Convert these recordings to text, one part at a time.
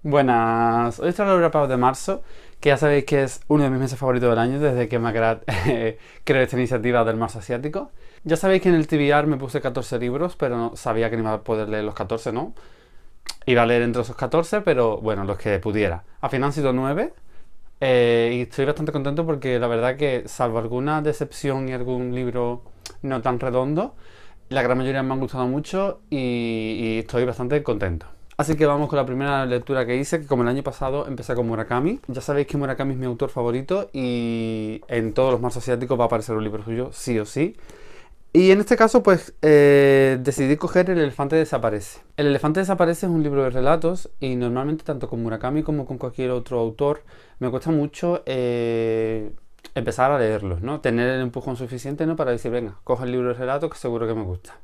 Buenas, hoy traigo el wrap de marzo, que ya sabéis que es uno de mis meses favoritos del año desde que Macrat creó esta iniciativa del marzo asiático. Ya sabéis que en el TBR me puse 14 libros, pero no sabía que no iba a poder leer los 14, ¿no? Iba a leer entre esos 14, pero bueno, los que pudiera. Al final han sido 9 y estoy bastante contento porque la verdad que salvo alguna decepción y algún libro no tan redondo, la gran mayoría me han gustado mucho y estoy bastante contento. Así que vamos con la primera lectura que hice, que como el año pasado empecé con Murakami. Ya sabéis que Murakami es mi autor favorito y en todos los marzos asiáticos va a aparecer un libro suyo, sí o sí. Y en este caso, pues, decidí coger El elefante desaparece. El elefante desaparece es un libro de relatos y normalmente tanto con Murakami como con cualquier otro autor me cuesta mucho empezar a leerlos, ¿no? Tener el empujón suficiente, ¿no? Para decir, venga, coge el libro de relatos que seguro que me gusta.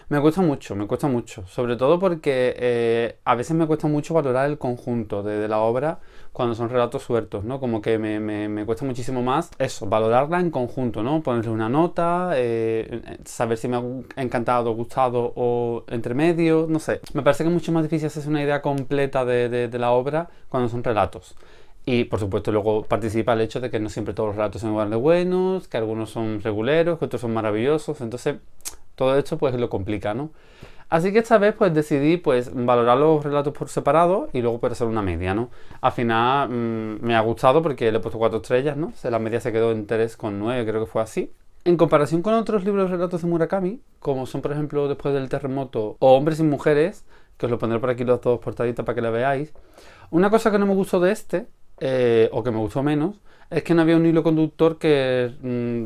Me cuesta mucho, sobre todo porque a veces me cuesta mucho valorar el conjunto de la obra cuando son relatos sueltos, ¿no? Como que me cuesta muchísimo más eso, valorarla en conjunto, ¿no? Ponerle una nota, saber si me ha encantado, gustado o entre medio, no sé. Me parece que es mucho más difícil hacerse una idea completa de la obra cuando son relatos. Y por supuesto luego participa el hecho de que no siempre todos los relatos son igual de buenos, que algunos son reguleros, que otros son maravillosos, entonces todo esto pues lo complica, ¿no? Así que esta vez pues decidí pues valorar los relatos por separado y luego pues hacer una media, ¿no? Al final me ha gustado porque le he puesto 4 estrellas, ¿no? La media se quedó en 3,9, creo que fue así. En comparación con otros libros de relatos de Murakami, como son por ejemplo Después del terremoto o Hombres y mujeres, que os lo pondré por aquí los dos portaditas para que la veáis, una cosa que no me gustó de este, o que me gustó menos, es que no había un hilo conductor que,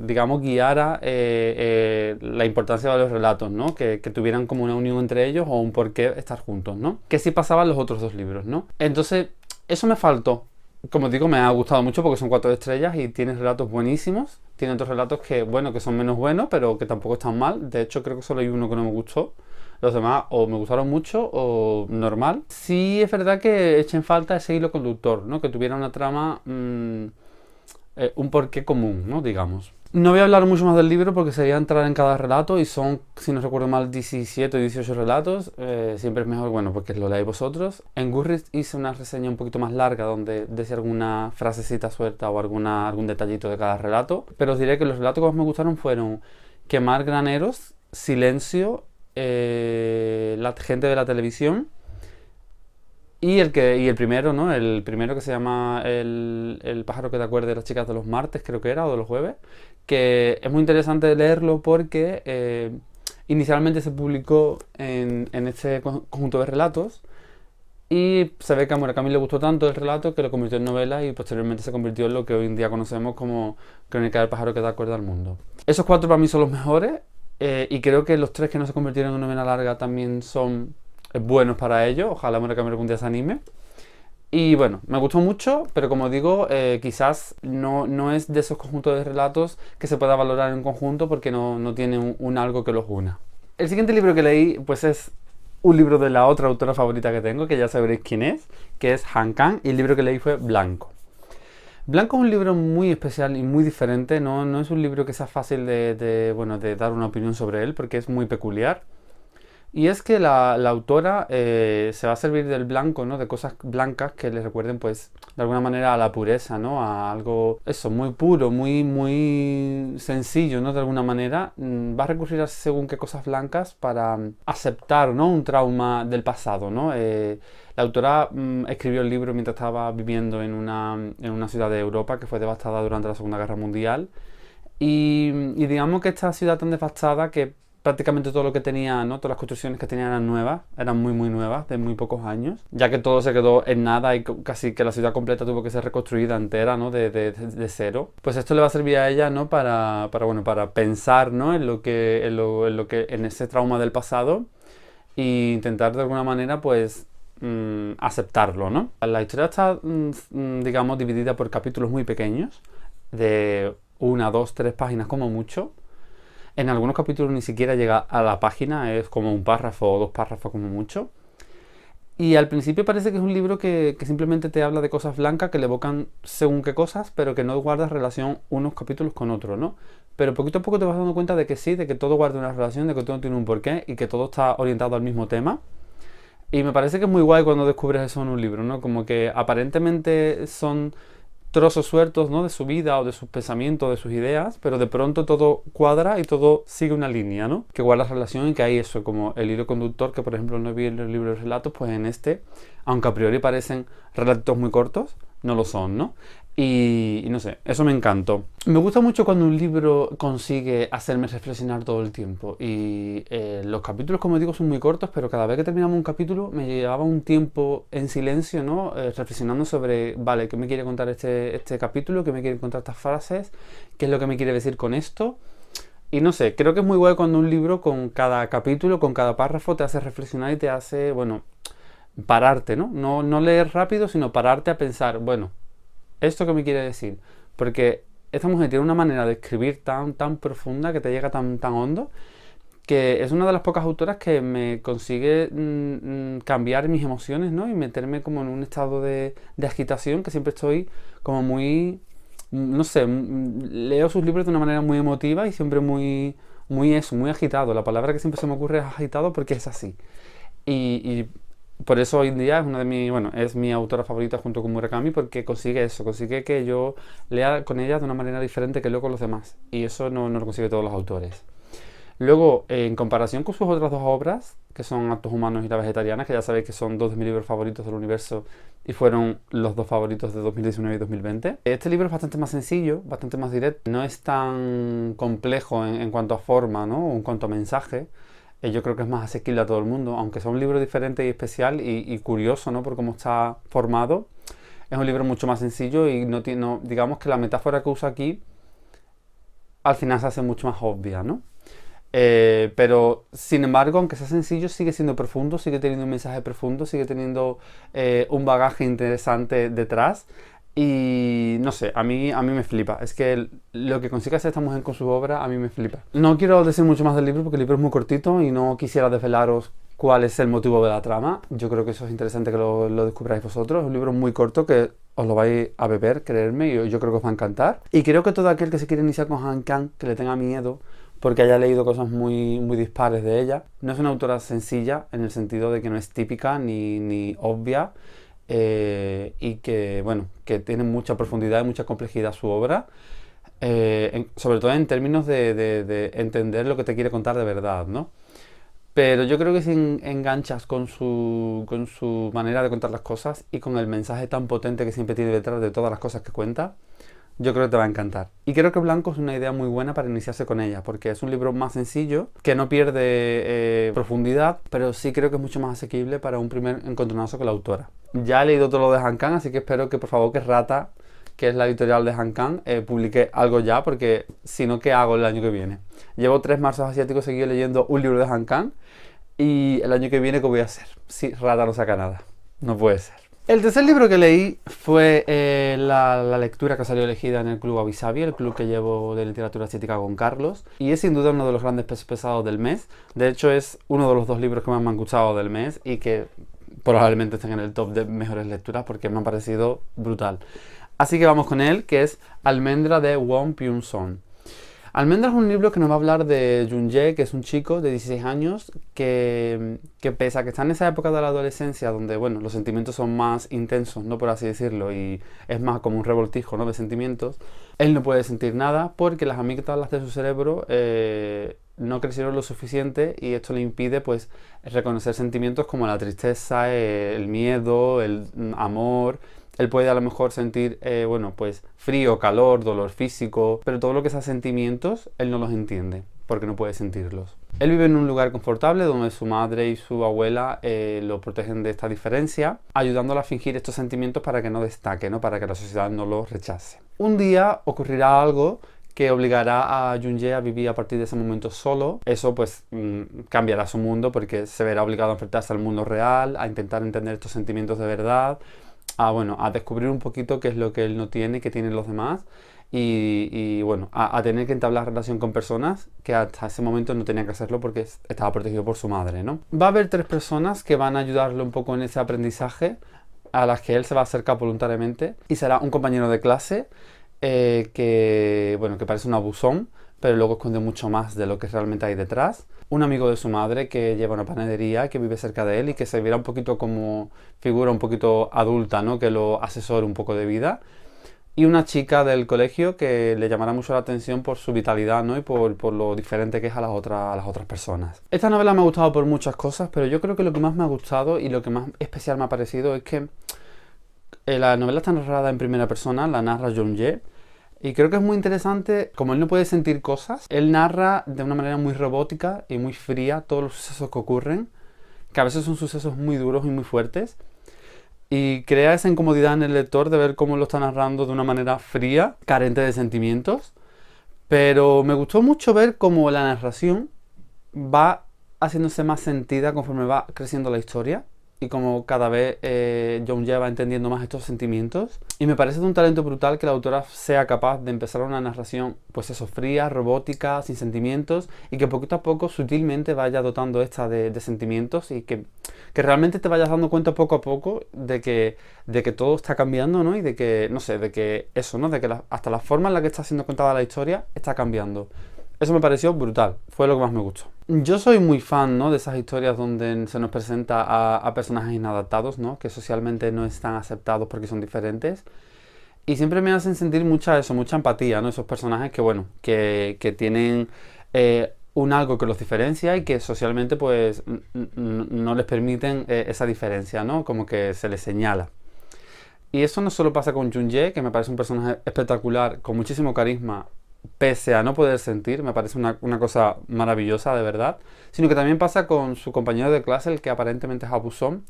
digamos, guiara la importancia de los relatos, ¿no? Que tuvieran como una unión entre ellos o un porqué estar juntos, ¿no? Que sí pasaban los otros dos libros, ¿no? Entonces, eso me faltó. Como digo, me ha gustado mucho porque son 4 estrellas y tiene relatos buenísimos. Tiene otros relatos que, bueno, que son menos buenos, pero que tampoco están mal. De hecho, creo que solo hay uno que no me gustó. Los demás o me gustaron mucho o normal. Sí es verdad que eché en falta ese hilo conductor, ¿no? Que tuviera una trama, un porqué común, ¿no? Digamos. No voy a hablar mucho más del libro porque sería entrar en cada relato y son, si no recuerdo mal, 17 o 18 relatos. Siempre es mejor, bueno, porque lo leáis vosotros. En Goodreads hice una reseña un poquito más larga donde decía alguna frasecita suelta o algún detallito de cada relato. Pero os diré que los relatos que más me gustaron fueron Quemar graneros, Silencio, La gente de la televisión y el primero, ¿no? El primero que se llama el pájaro que te acuerdas de las chicas de los martes, creo que era, o de los jueves, que es muy interesante leerlo porque inicialmente se publicó en este conjunto de relatos y se ve que a Murakami le gustó tanto el relato que lo convirtió en novela y posteriormente se convirtió en lo que hoy en día conocemos como Crónica del pájaro que te acuerdas del mundo. Esos 4 para mí son los mejores. Y creo que los 3 que no se convirtieron en novela larga también son buenos para ellos. Ojalá Murakami algún día se anime. Y bueno, me gustó mucho, pero como digo, quizás no es de esos conjuntos de relatos que se pueda valorar en conjunto porque no tiene un algo que los una. El siguiente libro que leí pues es un libro de la otra autora favorita que tengo, que ya sabréis quién es, que es Han Kang, y el libro que leí fue Blanco. Blanco es un libro muy especial y muy diferente, no es un libro que sea fácil de dar una opinión sobre él porque es muy peculiar. Y es que la autora se va a servir del blanco, ¿no? De cosas blancas que le recuerden, pues, de alguna manera a la pureza, ¿no? A algo, eso, muy puro, muy sencillo, ¿no? De alguna manera. Va a recurrir a según qué cosas blancas para aceptar, ¿no? Un trauma del pasado, ¿no? La autora escribió el libro mientras estaba viviendo en una ciudad de Europa que fue devastada durante la Segunda Guerra Mundial. Y digamos que esta ciudad tan devastada que prácticamente todo lo que tenía, ¿no? Todas las construcciones que tenía eran nuevas, eran muy nuevas, de muy pocos años, ya que todo se quedó en nada y casi que la ciudad completa tuvo que ser reconstruida entera, ¿no? De cero. Pues esto le va a servir a ella, ¿no? Para pensar, ¿no? En ese trauma del pasado e intentar de alguna manera, pues, aceptarlo, ¿no? La historia está, digamos, dividida por capítulos muy pequeños, de 1, 2, 3 páginas como mucho. En algunos capítulos ni siquiera llega a la página, es como un párrafo o 2 párrafos como mucho. Y al principio parece que es un libro que simplemente te habla de cosas blancas que le evocan según qué cosas, pero que no guarda relación unos capítulos con otros, ¿no? Pero poquito a poco te vas dando cuenta de que sí, de que todo guarda una relación, de que todo tiene un porqué y que todo está orientado al mismo tema. Y me parece que es muy guay cuando descubres eso en un libro, ¿no? Como que aparentemente son trozos sueltos, ¿no? De su vida o de sus pensamientos, de sus ideas, pero de pronto todo cuadra y todo sigue una línea, ¿no? Que guarda relación y que hay eso, como el hilo conductor, que por ejemplo no vi en el libro de relatos, pues en este, aunque a priori parecen relatos muy cortos, no lo son, ¿no? Y no sé, eso me encantó. Me gusta mucho cuando un libro consigue hacerme reflexionar todo el tiempo. Y los capítulos, como digo, son muy cortos, pero cada vez que terminaba un capítulo me llevaba un tiempo en silencio, ¿no? Reflexionando sobre, vale, ¿qué me quiere contar este capítulo? ¿Qué me quiere contar estas frases? ¿Qué es lo que me quiere decir con esto? Y no sé, creo que es muy guay cuando un libro con cada capítulo, con cada párrafo, te hace reflexionar y te hace, bueno, pararte, ¿no? No leer rápido, sino pararte a pensar, bueno, ¿esto qué me quiere decir? Porque esta mujer tiene una manera de escribir tan profunda, que te llega tan hondo, que es una de las pocas autoras que me consigue cambiar mis emociones, ¿no? Y meterme como en un estado de agitación, que siempre estoy como muy, no sé, leo sus libros de una manera muy emotiva y siempre muy agitado. La palabra que siempre se me ocurre es agitado porque es así. Y por eso hoy en día es una de mis, bueno, es mi autora favorita junto con Murakami, porque consigue eso, consigue que yo lea con ella de una manera diferente que leo con los demás. Y eso no lo consigue todos los autores. Luego, en comparación con sus otras dos obras, que son Actos Humanos y La Vegetariana, que ya sabéis que son dos de mis libros favoritos del universo y fueron los dos favoritos de 2019 y 2020, este libro es bastante más sencillo, bastante más directo, no es tan complejo en cuanto a forma, ¿no? O en cuanto a mensaje. Yo creo que es más asequible a todo el mundo, aunque sea un libro diferente y especial y curioso, ¿no? Por cómo está formado. Es un libro mucho más sencillo y digamos que la metáfora que usa aquí al final se hace mucho más obvia, ¿no? Pero sin embargo, aunque sea sencillo, sigue siendo profundo, sigue teniendo un mensaje profundo, sigue teniendo un bagaje interesante detrás. Y no sé, a mí me flipa. Es que lo que consigue hacer esta mujer con su obra, a mí me flipa. No quiero decir mucho más del libro porque el libro es muy cortito y no quisiera desvelaros cuál es el motivo de la trama. Yo creo que eso es interesante que lo descubráis vosotros. Es un libro muy corto que os lo vais a beber, creerme, y yo creo que os va a encantar. Y creo que todo aquel que se quiere iniciar con Han Kang, que le tenga miedo porque haya leído cosas muy dispares de ella. No es una autora sencilla en el sentido de que no es típica ni obvia. Y que, bueno, que tiene mucha profundidad y mucha complejidad su obra, sobre todo en términos de entender lo que te quiere contar de verdad, ¿no? Pero yo creo que si enganchas con su manera de contar las cosas y con el mensaje tan potente que siempre tiene detrás de todas las cosas que cuenta, yo creo que te va a encantar. Y creo que Blanco es una idea muy buena para iniciarse con ella, porque es un libro más sencillo, que no pierde profundidad, pero sí creo que es mucho más asequible para un primer encontronazo con la autora. Ya he leído todo lo de Han Kang, así que espero que por favor que Rata, que es la editorial de Han Kang, publique algo ya, porque si no, ¿qué hago el año que viene? Llevo 3 marzos asiáticos seguidos leyendo un libro de Han Kang, y el año que viene, ¿qué voy a hacer? Si Rata no saca nada. No puede ser. El tercer libro que leí fue la lectura que salió elegida en el Club Avisavi, el club que llevo de literatura asiática con Carlos, y es sin duda uno de los grandes pesos pesados del mes. De hecho, es uno de los 2 libros que más me han gustado del mes y que probablemente estén en el top de mejores lecturas porque me han parecido brutal. Así que vamos con él, que es Almendra de Won Pyun-son. Almendra es un libro que nos va a hablar de Jun-jae, que es un chico de 16 años que pese a que está en esa época de la adolescencia donde, bueno, los sentimientos son más intensos, ¿no? Por así decirlo, y es más como un revoltijo, ¿no? De sentimientos, él no puede sentir nada porque las amígdalas de su cerebro no crecieron lo suficiente y esto le impide, pues, reconocer sentimientos como la tristeza, el miedo, el amor. Él puede a lo mejor sentir, bueno, pues frío, calor, dolor físico, pero todo lo que sean sentimientos, él no los entiende, porque no puede sentirlos. Él vive en un lugar confortable donde su madre y su abuela lo protegen de esta diferencia, ayudándolo a fingir estos sentimientos para que no destaque, ¿no? Para que la sociedad no los rechace. Un día ocurrirá algo que obligará a Jun-jae a vivir a partir de ese momento solo. Eso pues cambiará su mundo porque se verá obligado a enfrentarse al mundo real, a intentar entender estos sentimientos de verdad, a descubrir un poquito qué es lo que él no tiene, que tienen los demás y bueno, a tener que entablar relación con personas que hasta ese momento no tenía que hacerlo porque estaba protegido por su madre, ¿no? Va a haber 3 personas que van a ayudarle un poco en ese aprendizaje, a las que él se va a acercar voluntariamente, y será un compañero de clase que parece un abusón, pero luego esconde mucho más de lo que realmente hay detrás. Un amigo de su madre que lleva una panadería, que vive cerca de él y que se verá un poquito como figura un poquito adulta, ¿no? Que lo asesora un poco de vida. Y una chica del colegio que le llamará mucho la atención por su vitalidad, ¿no? Y por lo diferente que es a las otras personas. Esta novela me ha gustado por muchas cosas, pero yo creo que lo que más me ha gustado y lo que más especial me ha parecido es que la novela está narrada en primera persona, la narra John Ye. Y creo que es muy interesante, como él no puede sentir cosas, él narra de una manera muy robótica y muy fría todos los sucesos que ocurren, que a veces son sucesos muy duros y muy fuertes. Y crea esa incomodidad en el lector de ver cómo lo está narrando de una manera fría, carente de sentimientos. Pero me gustó mucho ver cómo la narración va haciéndose más sentida conforme va creciendo la historia. Y como cada vez John Ye va entendiendo más estos sentimientos. Y me parece de un talento brutal que la autora sea capaz de empezar una narración, pues eso, fría, robótica, sin sentimientos, y que poquito a poco, sutilmente, vaya dotando esta de sentimientos y que realmente te vayas dando cuenta poco a poco de que todo está cambiando, ¿no? Y de que, no sé, de que eso, ¿no? De que hasta la forma en la que está siendo contada la historia está cambiando. Eso me pareció brutal, fue lo que más me gustó. Yo soy muy fan, ¿no? De esas historias donde se nos presenta a personajes inadaptados, ¿no? Que socialmente no están aceptados porque son diferentes. Y siempre me hacen sentir mucha empatía, ¿no? Esos personajes que, bueno, que tienen un algo que los diferencia y que socialmente, pues, no les permiten esa diferencia, ¿no? Como que se les señala. Y eso no solo pasa con Jun Ye, que me parece un personaje espectacular, con muchísimo carisma, pese a no poder sentir, me parece una cosa maravillosa, de verdad, sino que también pasa con su compañero de clase, el que aparentemente es abusón,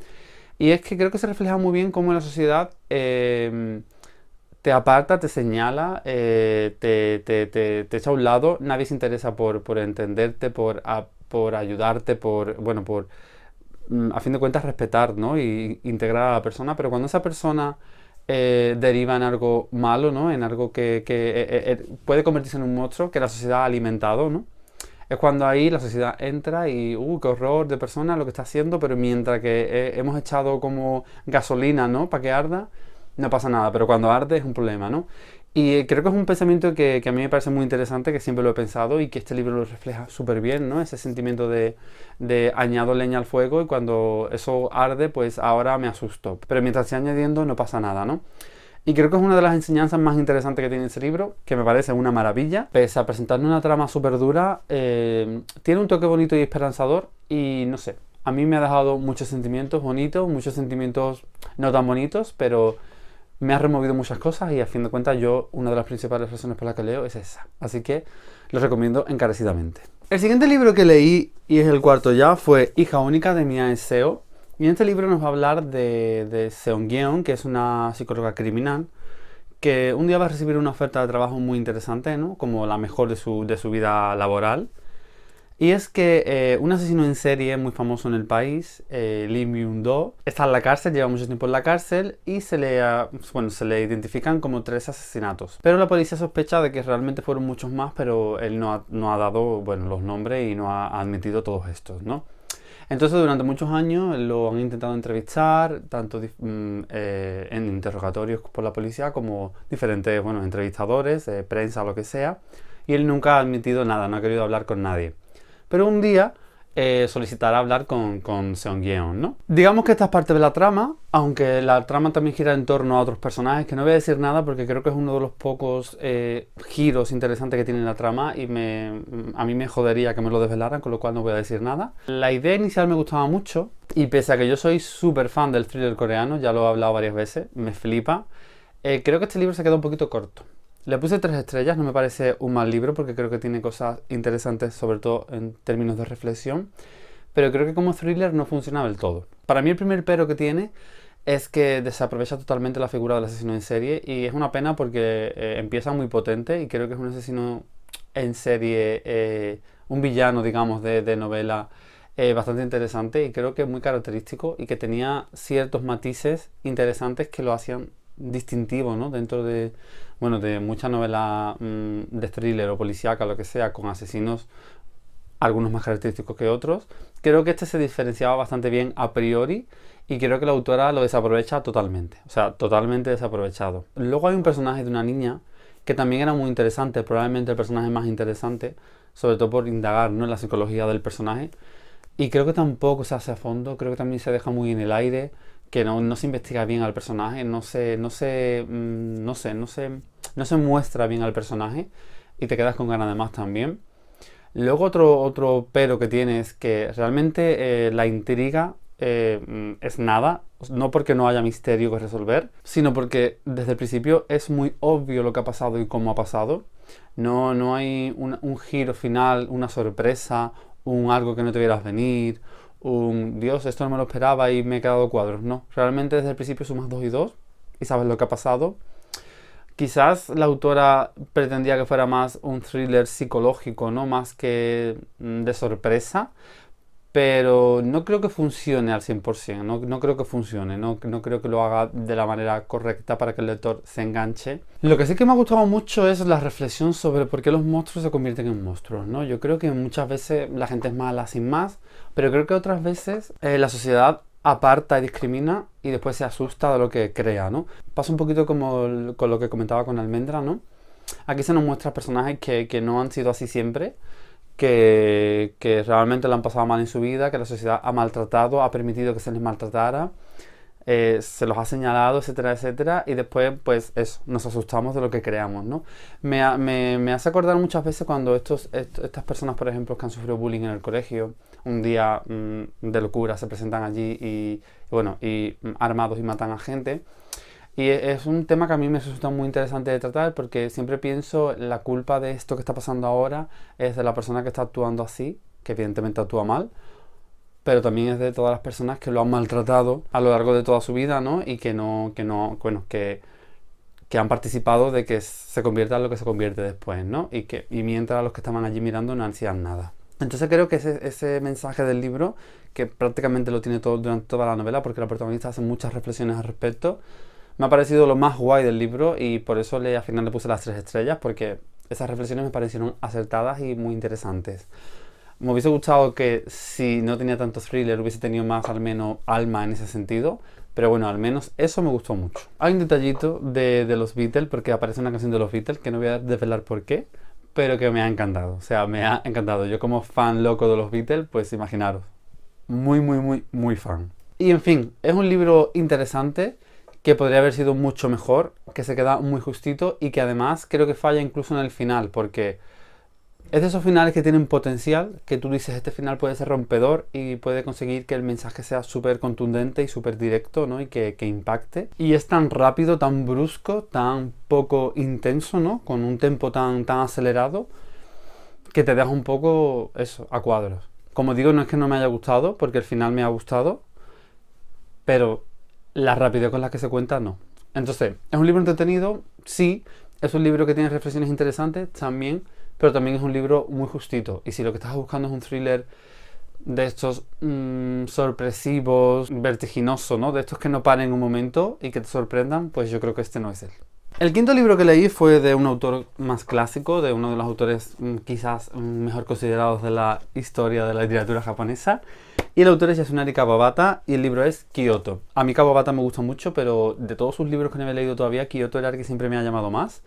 y es que creo que se refleja muy bien cómo en la sociedad te aparta, te señala, te echa a un lado, nadie se interesa por entenderte, por ayudarte, a fin de cuentas respetar, ¿no? Y integrar a la persona, pero cuando esa persona deriva en algo malo, ¿no? En algo que puede convertirse en un monstruo que la sociedad ha alimentado, ¿no? Es cuando ahí la sociedad entra y qué horror de persona lo que está haciendo, pero mientras que hemos echado como gasolina, ¿no? Para que arda, no pasa nada, pero cuando arde es un problema, ¿no? Y creo que es un pensamiento que a mí me parece muy interesante, que siempre lo he pensado y que este libro lo refleja súper bien, ¿no? Ese sentimiento de añado leña al fuego y cuando eso arde, pues ahora me asusto. Pero mientras esté añadiendo no pasa nada, ¿no? Y creo que es una de las enseñanzas más interesantes que tiene ese libro, que me parece una maravilla. Pese a presentarnos una trama súper dura, tiene un toque bonito y esperanzador y no sé, a mí me ha dejado muchos sentimientos bonitos, muchos sentimientos no tan bonitos, pero me ha removido muchas cosas y a fin de cuentas una de las principales razones por las que leo es esa. Así que lo recomiendo encarecidamente. El siguiente libro que leí, y es el cuarto ya, fue Hija única de Mia Seo. Y en este libro nos va a hablar de Seong-yeon, que es una psicóloga criminal, que un día va a recibir una oferta de trabajo muy interesante, ¿no? Como la mejor de su vida laboral. Y es que un asesino en serie muy famoso en el país, Lee Myung-do, está en la cárcel, lleva mucho tiempo en la cárcel y se le identifican como 3 asesinatos. Pero la policía sospecha de que realmente fueron muchos más, pero él no ha dado los nombres y no ha admitido todos estos, ¿no? Entonces durante muchos años lo han intentado entrevistar, tanto en interrogatorios por la policía como diferentes entrevistadores, prensa, lo que sea, y él nunca ha admitido nada, no ha querido hablar con nadie. Pero un día solicitará hablar con Seong-yeon, ¿no? Digamos que esta es parte de la trama, aunque la trama también gira en torno a otros personajes, que no voy a decir nada porque creo que es uno de los pocos giros interesantes que tiene la trama y a mí me jodería que me lo desvelaran, con lo cual no voy a decir nada. La idea inicial me gustaba mucho y pese a que yo soy súper fan del thriller coreano, ya lo he hablado varias veces, me flipa, creo que este libro se queda un poquito corto. Le puse 3 estrellas, no me parece un mal libro porque creo que tiene cosas interesantes, sobre todo en términos de reflexión, pero creo que como thriller no funciona del todo. Para mí el primer pero que tiene es que desaprovecha totalmente la figura del asesino en serie y es una pena porque empieza muy potente y creo que es un asesino en serie, un villano, digamos, de novela bastante interesante y creo que muy característico y que tenía ciertos matices interesantes que lo hacían distintivo, ¿no? Dentro de mucha novela de thriller o policíaca, lo que sea, con asesinos algunos más característicos que otros. Creo que este se diferenciaba bastante bien a priori y creo que la autora lo desaprovecha totalmente, o sea, totalmente desaprovechado. Luego hay un personaje de una niña que también era muy interesante, probablemente el personaje más interesante, sobre todo por indagar, ¿no?, en la psicología del personaje. Y creo que tampoco se hace a fondo, creo que también se deja muy en el aire, que no se investiga bien al personaje, no se muestra bien al personaje y te quedas con ganas de más también. Luego otro pero que tiene es que realmente la intriga es nada, no porque no haya misterio que resolver, sino porque desde el principio es muy obvio lo que ha pasado y cómo ha pasado. No hay un giro final, una sorpresa, un algo que no te vieras venir, un Dios, esto no me lo esperaba y me he quedado cuadros. No, realmente desde el principio sumas 2 y 2 y sabes lo que ha pasado. Quizás la autora pretendía que fuera más un thriller psicológico, ¿no?, más que de sorpresa, pero no creo que funcione al 100%, no creo que funcione, no creo que lo haga de la manera correcta para que el lector se enganche. Lo que sí que me ha gustado mucho es la reflexión sobre por qué los monstruos se convierten en monstruos, ¿no? Yo creo que muchas veces la gente es mala sin más, pero creo que otras veces la sociedad aparta y discrimina y después se asusta de lo que crea, ¿no? Pasa un poquito como con lo que comentaba con Almendra, ¿no? Aquí se nos muestra personajes que no han sido así siempre, que realmente lo han pasado mal en su vida, que la sociedad ha maltratado, ha permitido que se les maltratara, se los ha señalado, etcétera, etcétera, y después, pues eso, nos asustamos de lo que creamos, ¿no? Me hace acordar muchas veces cuando estas personas, por ejemplo, que han sufrido bullying en el colegio, un día de locura se presentan allí y armados y matan a gente. Y es un tema que a mí me resulta muy interesante de tratar porque siempre pienso la culpa de esto que está pasando ahora es de la persona que está actuando así, que evidentemente actúa mal, pero también es de todas las personas que lo han maltratado a lo largo de toda su vida, ¿no? Y que han participado de que se convierta en lo que se convierte después, ¿no? Y mientras los que estaban allí mirando no hacían nada. Entonces creo que ese mensaje del libro, que prácticamente lo tiene todo durante toda la novela, porque la protagonista hace muchas reflexiones al respecto, me ha parecido lo más guay del libro y por eso al final le puse las 3 estrellas, porque esas reflexiones me parecieron acertadas y muy interesantes. Me hubiese gustado que si no tenía tanto thriller hubiese tenido más al menos alma en ese sentido, pero bueno, al menos eso me gustó mucho. Hay un detallito de los Beatles, porque aparece una canción de los Beatles, que no voy a desvelar por qué, pero que me ha encantado, o sea, me ha encantado. Yo como fan loco de los Beatles, pues imaginaros, muy, muy, muy, muy fan. Y en fin, es un libro interesante, que podría haber sido mucho mejor, que se queda muy justito y que además creo que falla incluso en el final, porque es de esos finales que tienen potencial, que tú dices, este final puede ser rompedor y puede conseguir que el mensaje sea súper contundente y súper directo, ¿no? Y que impacte. Y es tan rápido, tan brusco, tan poco intenso, ¿no? Con un tempo tan acelerado, que te deja un poco, eso, a cuadros. Como digo, no es que no me haya gustado, porque el final me ha gustado, pero la rapidez con la que se cuenta, no. Entonces, ¿es un libro entretenido? Sí. ¿Es un libro que tiene reflexiones interesantes? También. Pero también es un libro muy justito. Y si lo que estás buscando es un thriller de estos sorpresivos, vertiginosos, ¿no? De estos que no paren un momento y que te sorprendan, pues yo creo que este no es él. El quinto libro que leí fue de un autor más clásico, de uno de los autores quizás mejor considerados de la historia de la literatura japonesa. Y el autor es Yasunari Kawabata y el libro es Kyoto. A mí Kawabata me gusta mucho, pero de todos sus libros que no he leído todavía, Kyoto era el que siempre me ha llamado más.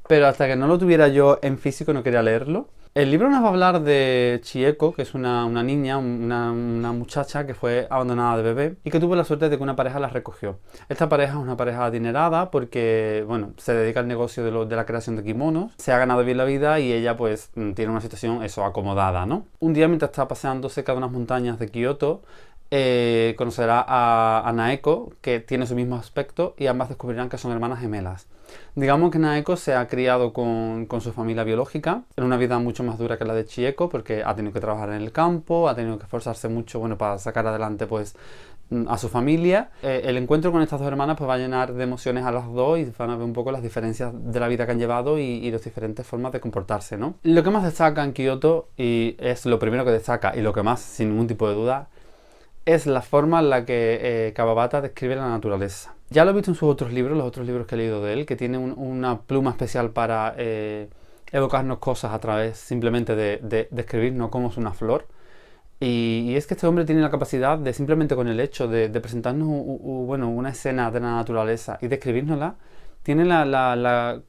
Pero hasta que no lo tuviera yo en físico no quería leerlo. El libro nos va a hablar de Chieko, que es una niña, una muchacha que fue abandonada de bebé y que tuvo la suerte de que una pareja la recogió. Esta pareja es una pareja adinerada porque, bueno, se dedica al negocio de la creación de kimonos, se ha ganado bien la vida y ella pues tiene una situación, eso, acomodada, ¿no? Un día mientras está paseando cerca de unas montañas de Kioto, conocerá a Naeko, que tiene su mismo aspecto, y ambas descubrirán que son hermanas gemelas. Digamos que Naeko se ha criado con su familia biológica, en una vida mucho más dura que la de Chieko, porque ha tenido que trabajar en el campo, ha tenido que esforzarse mucho, bueno, para sacar adelante pues a su familia. El encuentro con estas dos hermanas pues va a llenar de emociones a las dos y van a ver un poco las diferencias de la vida que han llevado y las diferentes formas de comportarse, ¿no? Lo que más destaca en Kyoto, y es lo primero que destaca y lo que más, sin ningún tipo de duda, es la forma en la que Kawabata describe la naturaleza. Ya lo he visto en sus otros libros, los otros libros que he leído de él, que tiene una pluma especial para evocarnos cosas a través simplemente de describirnos cómo es una flor. Y es que este hombre tiene la capacidad de simplemente con el hecho de presentarnos una escena de la naturaleza y describírnosla, tiene la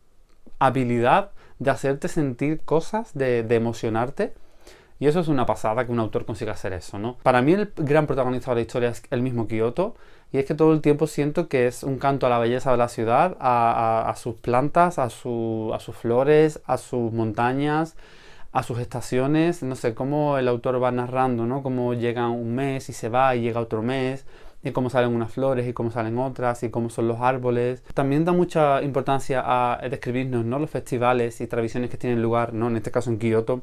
habilidad de hacerte sentir cosas, de emocionarte. Y eso es una pasada que un autor consiga hacer eso, ¿no? Para mí el gran protagonista de la historia es el mismo Kioto, y es que todo el tiempo siento que es un canto a la belleza de la ciudad, a sus plantas, a sus flores, a sus montañas, a sus estaciones. No sé, cómo el autor va narrando, ¿no? Cómo llega un mes y se va y llega otro mes, y cómo salen unas flores y cómo salen otras, y cómo son los árboles. También da mucha importancia a describirnos, ¿no? Los festivales y tradiciones que tienen lugar, ¿no? En este caso en Kioto,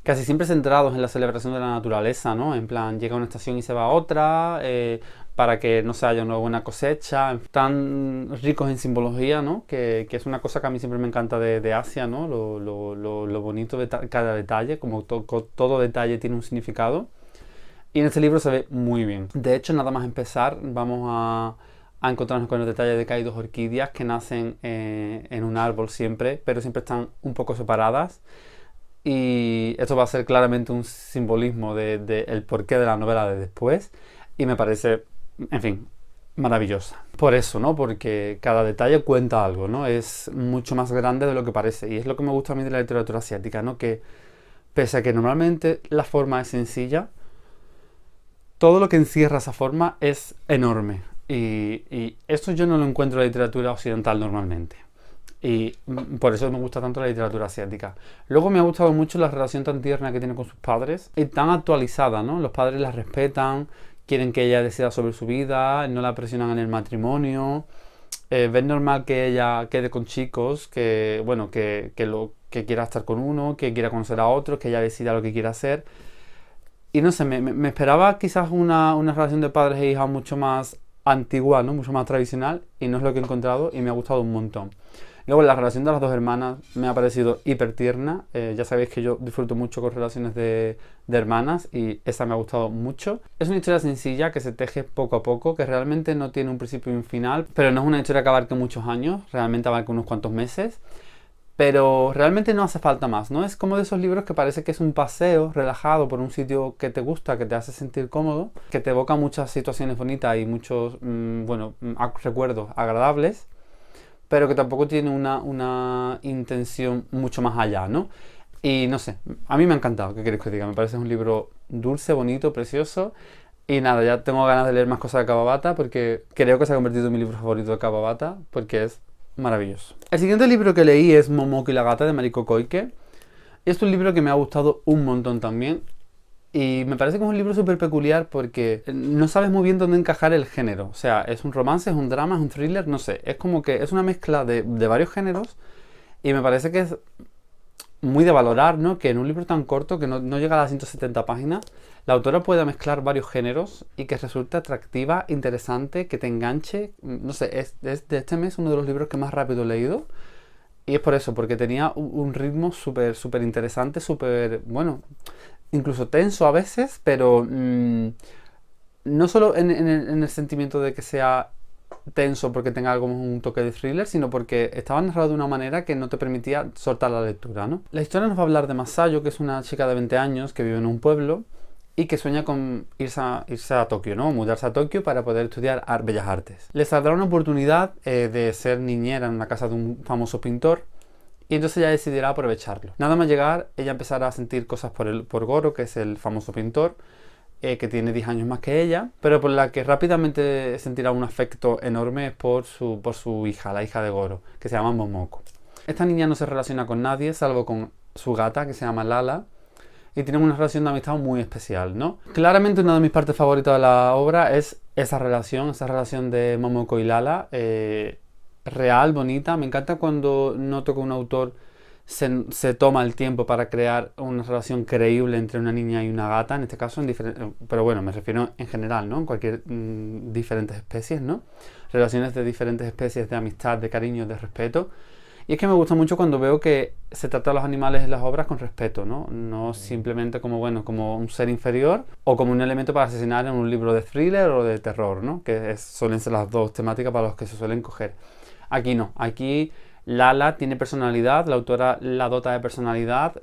casi siempre centrados en la celebración de la naturaleza, ¿no? En plan, llega a una estación y se va a otra, para que no se haya una buena cosecha, tan ricos en simbología, ¿no? Que es una cosa que a mí siempre me encanta de Asia, ¿no? Lo bonito de cada detalle, como todo detalle tiene un significado. Y en este libro se ve muy bien. De hecho, nada más empezar, vamos a encontrarnos con el detalle de que hay dos orquídeas que nacen en un árbol siempre, pero siempre están un poco separadas. Y esto va a ser claramente un simbolismo el porqué de la novela de después. Y me parece, en fin, maravillosa. Por eso, ¿no? Porque cada detalle cuenta algo, ¿no? Es mucho más grande de lo que parece. Y es lo que me gusta a mí de la literatura asiática, ¿no? Que pese a que normalmente la forma es sencilla, todo lo que encierra esa forma es enorme. Y esto yo no lo encuentro en la literatura occidental normalmente. Y por eso me gusta tanto la literatura asiática. Luego me ha gustado mucho la relación tan tierna que tiene con sus padres y tan actualizada, ¿no? Los padres la respetan, quieren que ella decida sobre su vida, no la presionan en el matrimonio. Ven normal que ella quede con chicos, bueno, que quiera estar con uno, que quiera conocer a otro, que ella decida lo que quiera hacer. Y no sé, me esperaba quizás una relación de padres e hijas mucho más antigua, ¿no? Mucho más tradicional, y no es lo que he encontrado y me ha gustado un montón. Luego la relación de las dos hermanas me ha parecido hiper tierna. Ya sabéis que yo disfruto mucho con relaciones de hermanas, y esta me ha gustado mucho. Es una historia sencilla que se teje poco a poco, que realmente no tiene un principio y un final, pero no es una historia que abarque muchos años, realmente abarca unos cuantos meses. Pero realmente no hace falta más, ¿no? Es como de esos libros que parece que es un paseo relajado por un sitio que te gusta, que te hace sentir cómodo, que te evoca muchas situaciones bonitas y muchos, recuerdos agradables, pero que tampoco tiene una intención mucho más allá, ¿no? Y no sé, a mí me ha encantado, ¿qué queréis que os diga? Me parece un libro dulce, bonito, precioso. Y nada, ya tengo ganas de leer más cosas de Kawabata, porque creo que se ha convertido en mi libro favorito de Kawabata, porque es maravilloso. El siguiente libro que leí es Momoko y la gata, de Mariko Koike. Y es un libro que me ha gustado un montón también. Y me parece que es un libro súper peculiar porque no sabes muy bien dónde encajar el género. O sea, es un romance, es un drama, es un thriller, no sé. Es como que es una mezcla de varios géneros. Y me parece que es muy de valorar, ¿no? Que en un libro tan corto, que no llega a las 170 páginas, la autora pueda mezclar varios géneros y que resulte atractiva, interesante, que te enganche. No sé, es de este mes uno de los libros que más rápido he leído. Y es por eso, porque tenía un ritmo súper, súper interesante, súper, bueno, incluso tenso a veces, pero no solo en el sentimiento de que sea tenso porque tenga algo un toque de thriller, sino porque estaba narrado de una manera que no te permitía soltar la lectura, ¿no? La historia nos va a hablar de Masayo, que es una chica de 20 años que vive en un pueblo y que sueña con irse a Tokio, ¿no? Mudarse a Tokio para poder estudiar Bellas Artes. Le saldrá una oportunidad de ser niñera en la casa de un famoso pintor, y entonces ella decidirá aprovecharlo. Nada más llegar, ella empezará a sentir cosas por Goro, que es el famoso pintor, que tiene 10 años más que ella, pero por la que rápidamente sentirá un afecto enorme por su hija, la hija de Goro, que se llama Momoko. Esta niña no se relaciona con nadie, salvo con su gata, que se llama Lala, y tienen una relación de amistad muy especial, ¿no? Claramente una de mis partes favoritas de la obra es esa relación de Momoko y Lala, real, bonita. Me encanta cuando noto que un autor se toma el tiempo para crear una relación creíble entre una niña y una gata, en este caso, pero bueno, me refiero en general, ¿no? En cualquier diferentes especies, ¿no? Relaciones de diferentes especies de amistad, de cariño, de respeto. Y es que me gusta mucho cuando veo que se trata a los animales en las obras con respeto, ¿no? No simplemente como un ser inferior o como un elemento para asesinar en un libro de thriller o de terror, ¿no? Que suelen ser las dos temáticas para las que se suelen coger. Aquí no, aquí Lala tiene personalidad, la autora la dota de personalidad,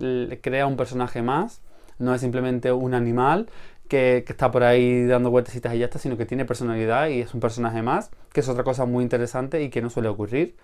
crea un personaje más, no es simplemente un animal que está por ahí dando vueltecitas y ya está, sino que tiene personalidad y es un personaje más, que es otra cosa muy interesante y que no suele ocurrir.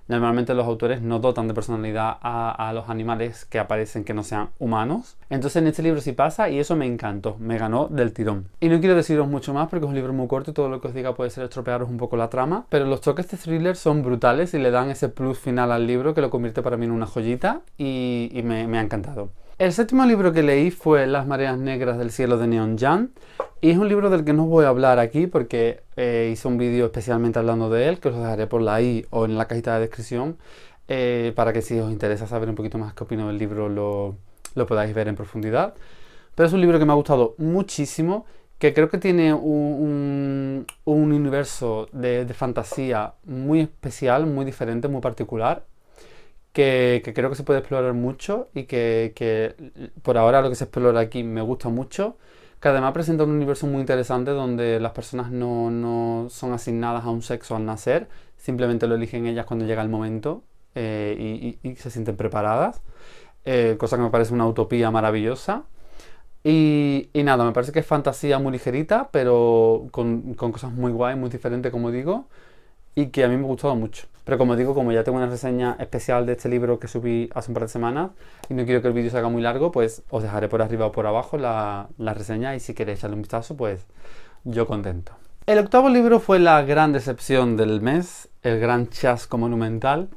Normalmente los autores no dotan de personalidad a los animales que aparecen que no sean humanos. Entonces en este libro sí pasa y eso me encantó, me ganó del tirón. Y no quiero deciros mucho más porque es un libro muy corto y todo lo que os diga puede ser estropearos un poco la trama, pero los toques de thriller son brutales y le dan ese plus final al libro que lo convierte para mí en una joyita y me ha encantado. El séptimo libro que leí fue Las mareas negras del cielo de Neon Jan y es un libro del que no os voy a hablar aquí porque hice un vídeo especialmente hablando de él que os dejaré por la i o en la cajita de descripción para que si os interesa saber un poquito más qué opino del libro lo podáis ver en profundidad. Pero es un libro que me ha gustado muchísimo, que creo que tiene un universo de fantasía muy especial, muy diferente, muy particular. Que creo que se puede explorar mucho y que por ahora lo que se explora aquí me gusta mucho, que además presenta un universo muy interesante donde las personas no son asignadas a un sexo al nacer, simplemente lo eligen ellas cuando llega el momento y se sienten preparadas, cosa que me parece una utopía maravillosa. Y nada, me parece que es fantasía muy ligerita, pero con cosas muy guay, muy diferentes, como digo, y que a mí me ha gustado mucho. Pero como digo, como ya tengo una reseña especial de este libro que subí hace un par de semanas y no quiero que el vídeo se haga muy largo, pues os dejaré por arriba o por abajo la reseña y si queréis echarle un vistazo, pues yo contento. El octavo libro fue la gran decepción del mes, el gran chasco monumental.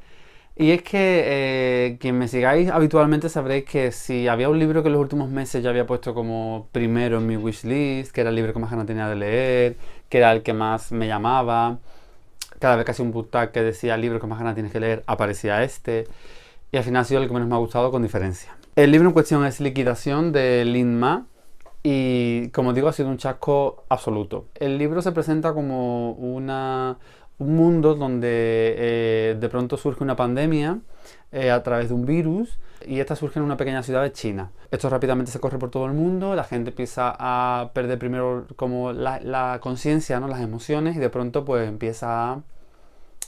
Y es que quien me sigáis habitualmente sabréis que si había un libro que en los últimos meses yo había puesto como primero en mi wishlist, que era el libro que más ganas tenía de leer, que era el que más me llamaba, cada vez que hacía un book tag que decía el libro que más ganas tienes que leer, aparecía este. Y al final ha sido el que menos me ha gustado con diferencia. El libro en cuestión es Liquidación de Lin Ma. Y como digo, ha sido un chasco absoluto. El libro se presenta como un mundo donde de pronto surge una pandemia a través de un virus y esta surge en una pequeña ciudad de China. Esto rápidamente se corre por todo el mundo, la gente empieza a perder primero como la conciencia, ¿no? Las emociones y de pronto pues empieza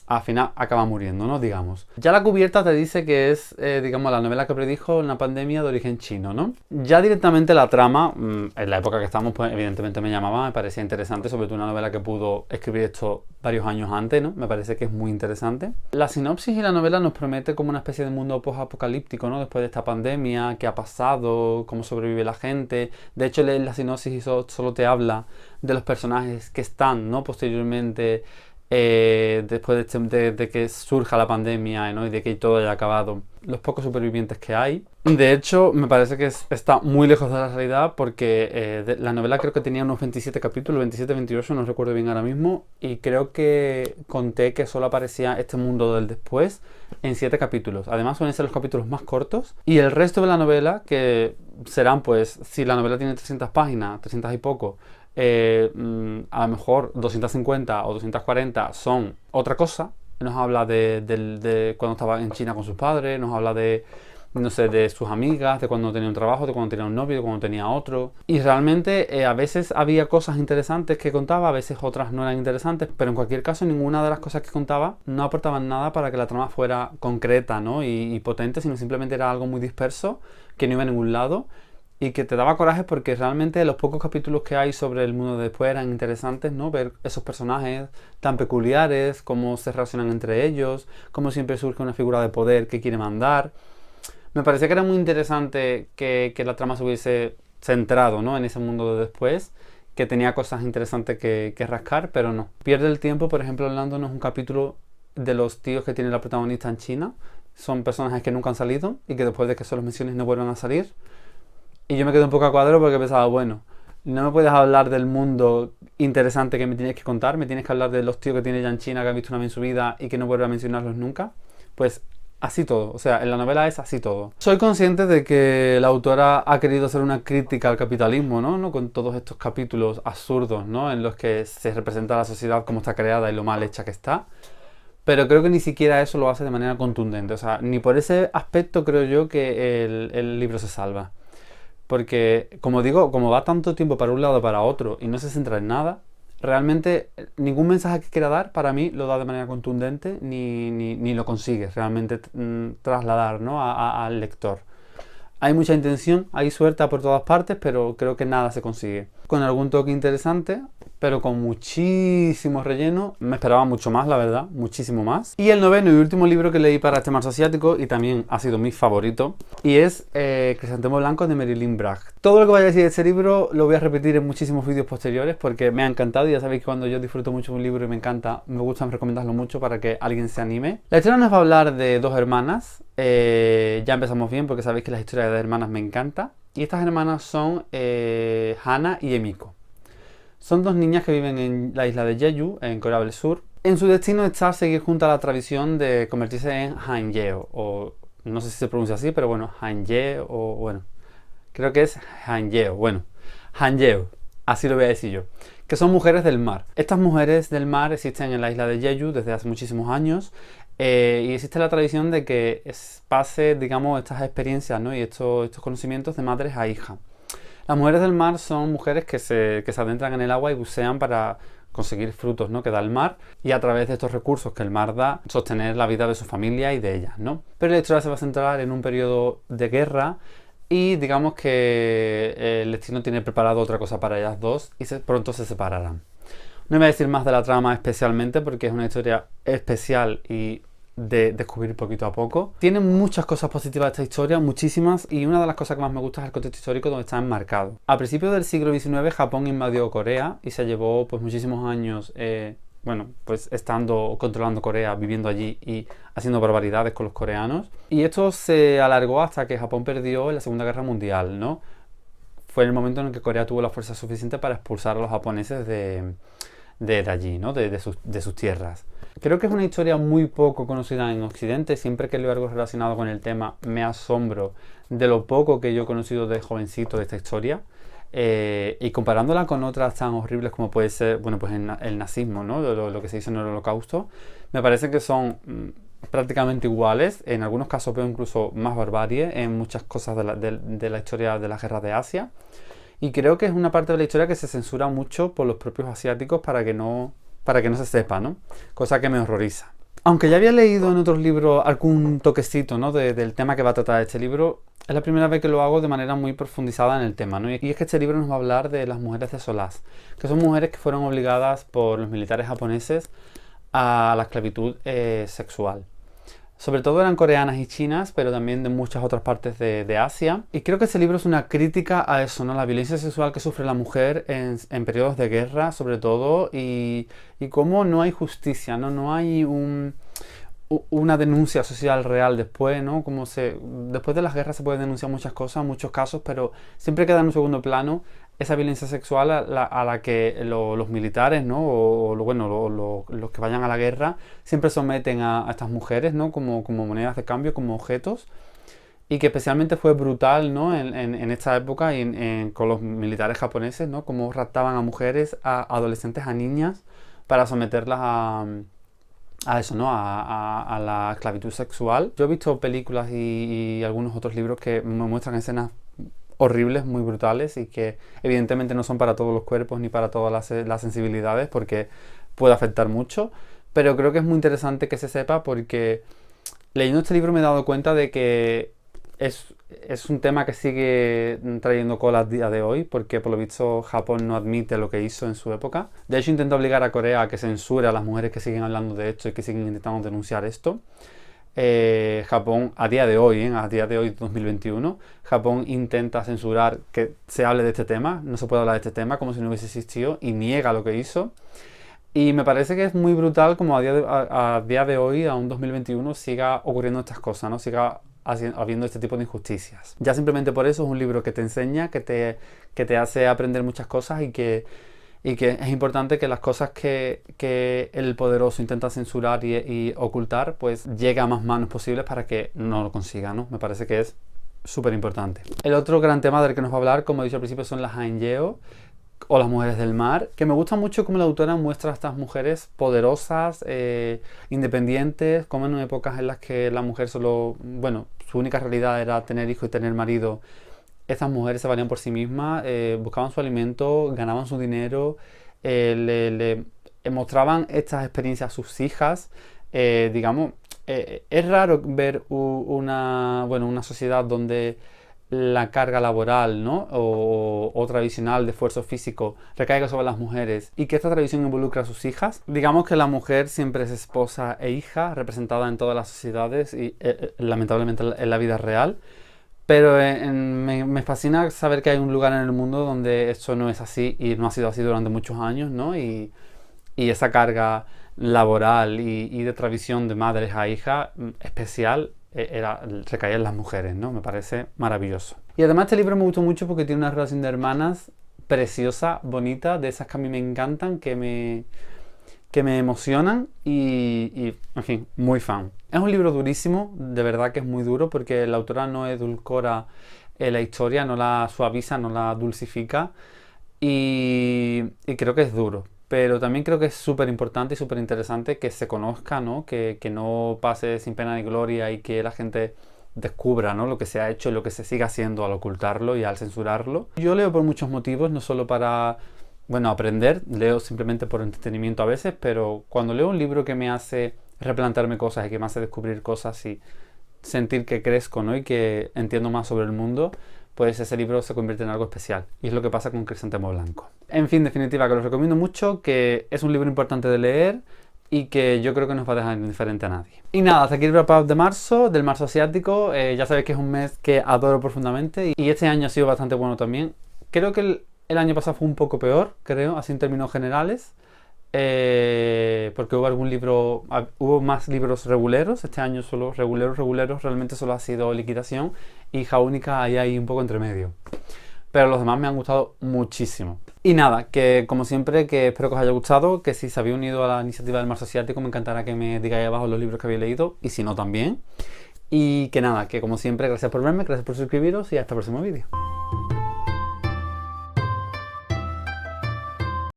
al final acaba muriendo, ¿no? Digamos. Ya la cubierta te dice que es, digamos, la novela que predijo una pandemia de origen chino, ¿no? Ya directamente la trama, en la época que estamos, pues evidentemente me llamaba, me parecía interesante, sobre todo una novela que pudo escribir esto varios años antes, ¿no? Me parece que es muy interesante. La sinopsis y la novela nos promete como una especie de mundo post-apocalíptico, ¿no? Después de esta pandemia, qué ha pasado, cómo sobrevive la gente. De hecho, leer la sinopsis y solo te habla de los personajes que están, ¿no? Posteriormente después de que surja la pandemia, ¿no? Y de que todo haya acabado, los pocos supervivientes que hay. De hecho, me parece que está muy lejos de la realidad porque la novela creo que tenía unos 27 capítulos, 27, 28, no recuerdo bien ahora mismo, y creo que conté que solo aparecía este mundo del después en 7 capítulos. Además suelen ser los capítulos más cortos y el resto de la novela, que serán pues, si la novela tiene 300 páginas, 300 y poco, a lo mejor 250 o 240 son otra cosa. Nos habla de cuando estaba en China con sus padres, nos habla de, no sé, de sus amigas, de cuando tenía un trabajo, de cuando tenía un novio, de cuando tenía otro. Y realmente a veces había cosas interesantes que contaba, a veces otras no eran interesantes, pero en cualquier caso ninguna de las cosas que contaba no aportaban nada para que la trama fuera concreta, ¿no? y potente, sino simplemente era algo muy disperso, que no iba a ningún lado. Y que te daba coraje porque realmente los pocos capítulos que hay sobre el mundo de después eran interesantes, ¿no? Ver esos personajes tan peculiares, cómo se relacionan entre ellos, cómo siempre surge una figura de poder que quiere mandar. Me parecía que era muy interesante que la trama se hubiese centrado, ¿no? En ese mundo de después, que tenía cosas interesantes que rascar, pero no. Pierde el tiempo, por ejemplo, hablándonos un capítulo de los tíos que tiene la protagonista en China. Son personajes que nunca han salido y que después de que se los menciones no vuelven a salir. Y yo me quedé un poco a cuadro porque pensaba, bueno, no me puedes hablar del mundo interesante que me tienes que contar, me tienes que hablar de los tíos que tiene ya en China que han visto una vez en su vida y que no vuelve a mencionarlos nunca. Pues así todo, o sea, en la novela es así todo. Soy consciente de que la autora ha querido hacer una crítica al capitalismo, ¿no? Con todos estos capítulos absurdos, ¿no? En los que se representa la sociedad como está creada y lo mal hecha que está. Pero creo que ni siquiera eso lo hace de manera contundente, o sea, ni por ese aspecto creo yo que el libro se salva. Porque, como digo, como va tanto tiempo para un lado y para otro y no se centra en nada, realmente ningún mensaje que quiera dar para mí lo da de manera contundente ni lo consigue realmente trasladar, ¿no? al lector. Hay mucha intención, hay suerte por todas partes, pero creo que nada se consigue. con algún toque interesante, pero con muchísimo relleno. Me esperaba mucho más, la verdad, muchísimo más. Y el noveno y último libro que leí para este marzo asiático, y también ha sido mi favorito, y es Crisantemo Blanco de Marilyn Bragg. Todo lo que vaya a decir de este libro lo voy a repetir en muchísimos vídeos posteriores porque me ha encantado, y ya sabéis que cuando yo disfruto mucho un libro y me encanta, me gusta recomendarlo mucho para que alguien se anime. La historia nos va a hablar de dos hermanas. Ya empezamos bien porque sabéis que las historias de hermanas me encanta. Y estas hermanas son Hana y Emiko. Son dos niñas que viven en la isla de Jeju, en Corea del Sur. En su destino está seguir junto a la tradición de convertirse en Hanyeo, o no sé si se pronuncia así, pero bueno, Hanyeo, o bueno, creo que es Hanyeo, bueno, Hanyeo, así lo voy a decir yo, que son mujeres del mar. Estas mujeres del mar existen en la isla de Jeju desde hace muchísimos años, y existe la tradición de que pase, digamos, estas experiencias, ¿no? Y estos conocimientos de madres a hija. Las mujeres del mar son mujeres que se adentran en el agua y bucean para conseguir frutos, ¿no?, que da el mar, y a través de estos recursos que el mar da, sostener la vida de su familia y de ellas, ¿no? Pero la historia se va a centrar en un periodo de guerra y digamos que el destino tiene preparado otra cosa para ellas dos y pronto se separarán. No voy a decir más de la trama especialmente porque es una historia especial y de descubrir poquito a poco. Tiene muchas cosas positivas esta historia, muchísimas, y una de las cosas que más me gusta es el contexto histórico donde está enmarcado. A principios del siglo XIX Japón invadió Corea y se llevó pues muchísimos años pues controlando Corea, viviendo allí y haciendo barbaridades con los coreanos. Y esto se alargó hasta que Japón perdió en la Segunda Guerra Mundial, ¿no? Fue el momento en el que Corea tuvo la fuerza suficiente para expulsar a los japoneses de allí, ¿no? De sus tierras. Creo que es una historia muy poco conocida en Occidente. Siempre que leo algo relacionado con el tema me asombro de lo poco que yo he conocido de jovencito de esta historia. Y comparándola con otras tan horribles como puede ser, bueno, pues el nazismo, ¿no? Lo que se hizo en el Holocausto, me parece que son prácticamente iguales. En algunos casos veo incluso más barbarie en muchas cosas de la historia de las guerras de Asia. Y creo que es una parte de la historia que se censura mucho por los propios asiáticos para que no se sepa, ¿no? Cosa que me horroriza. Aunque ya había leído en otros libros algún toquecito, ¿no?, del tema que va a tratar este libro, es la primera vez que lo hago de manera muy profundizada en el tema, ¿no? Y es que este libro nos va a hablar de las mujeres de Solás, que son mujeres que fueron obligadas por los militares japoneses a la esclavitud sexual. Sobre todo eran coreanas y chinas, pero también de muchas otras partes de Asia. Y creo que este libro es una crítica a eso, ¿no? La violencia sexual que sufre la mujer en periodos de guerra, sobre todo, y cómo no hay justicia, ¿no? No hay una denuncia social real después, ¿no? Después de las guerras se pueden denunciar muchas cosas, muchos casos, pero siempre queda en un segundo plano esa violencia sexual a la que los militares, ¿no? Los que vayan a la guerra siempre someten a estas mujeres, ¿no? Como monedas de cambio, como objetos, y que especialmente fue brutal, ¿no? en esta época con los militares japoneses, ¿no? Como raptaban a mujeres, a adolescentes, a niñas, para someterlas a eso, ¿no? A la esclavitud sexual. Yo he visto películas y algunos otros libros que me muestran escenas horribles, muy brutales, y que evidentemente no son para todos los cuerpos ni para todas las sensibilidades, porque puede afectar mucho, pero creo que es muy interesante que se sepa, porque leyendo este libro me he dado cuenta de que es un tema que sigue trayendo cola a día de hoy, porque por lo visto Japón no admite lo que hizo en su época. De hecho intenta obligar a Corea a que censure a las mujeres que siguen hablando de esto y que siguen intentando denunciar esto. Japón a día de hoy, a día de hoy 2021, Japón intenta censurar que se hable de este tema, no se puede hablar de este tema como si no hubiese existido, y niega lo que hizo. Y me parece que es muy brutal como a día de hoy, a un 2021, siga ocurriendo estas cosas, ¿no? Siga habiendo este tipo de injusticias. Ya simplemente por eso es un libro que te enseña, que te hace aprender muchas cosas, y que es importante que las cosas que el poderoso intenta censurar y ocultar, pues llegue a más manos posibles para que no lo consiga, ¿no? Me parece que es súper importante. El otro gran tema del que nos va a hablar, como he dicho al principio, son las Hanyeo, o las mujeres del mar, que me gusta mucho cómo la autora muestra a estas mujeres poderosas, independientes, como en épocas en las que la mujer su única realidad era tener hijos y tener marido. Estas mujeres se valían por sí mismas, buscaban su alimento, ganaban su dinero, le mostraban estas experiencias a sus hijas. Es raro ver una sociedad donde la carga laboral, ¿no? o tradicional de esfuerzo físico recaiga sobre las mujeres y que esta tradición involucra a sus hijas. Digamos que la mujer siempre es esposa e hija, representada en todas las sociedades y lamentablemente en la vida real. Pero me fascina saber que hay un lugar en el mundo donde eso no es así y no ha sido así durante muchos años, ¿no? Y esa carga laboral y de tradición de madres a hija especial recaía en las mujeres, ¿no? Me parece maravilloso. Y además este libro me gustó mucho porque tiene una relación de hermanas preciosa, bonita, de esas que a mí me encantan, que me emocionan y, en fin, muy fan. Es un libro durísimo, de verdad que es muy duro porque la autora no edulcora la historia, no la suaviza, no la dulcifica y creo que es duro. Pero también creo que es súper importante y súper interesante que se conozca, ¿no? Que no pase sin pena ni gloria y que la gente descubra, ¿no? Lo que se ha hecho y lo que se sigue haciendo al ocultarlo y al censurarlo. Yo leo por muchos motivos, no solo para aprender, leo simplemente por entretenimiento a veces, pero cuando leo un libro que me hace replantearme cosas y que me hace descubrir cosas y sentir que crezco, ¿no? Y que entiendo más sobre el mundo, pues ese libro se convierte en algo especial. Y es lo que pasa con Crisantemo Blanco. En fin, definitiva, que lo recomiendo mucho, que es un libro importante de leer y que yo creo que no os va a dejar indiferente a nadie. Y nada, hasta aquí el wrap up de marzo, del marzo asiático. Ya sabéis que es un mes que adoro profundamente y este año ha sido bastante bueno también. Creo que el año pasado fue un poco peor, creo, así en términos generales. Porque hubo más libros reguleros. Este año solo reguleros, realmente solo ha sido liquidación y hija única ahí hay un poco entre medio. Pero los demás me han gustado muchísimo. Y nada, que como siempre, que espero que os haya gustado, que si se habéis unido a la iniciativa del Marzo Asiático me encantará que me digáis abajo los libros que habéis leído y si no también. Y que nada, que como siempre, gracias por verme, gracias por suscribiros y hasta el próximo vídeo.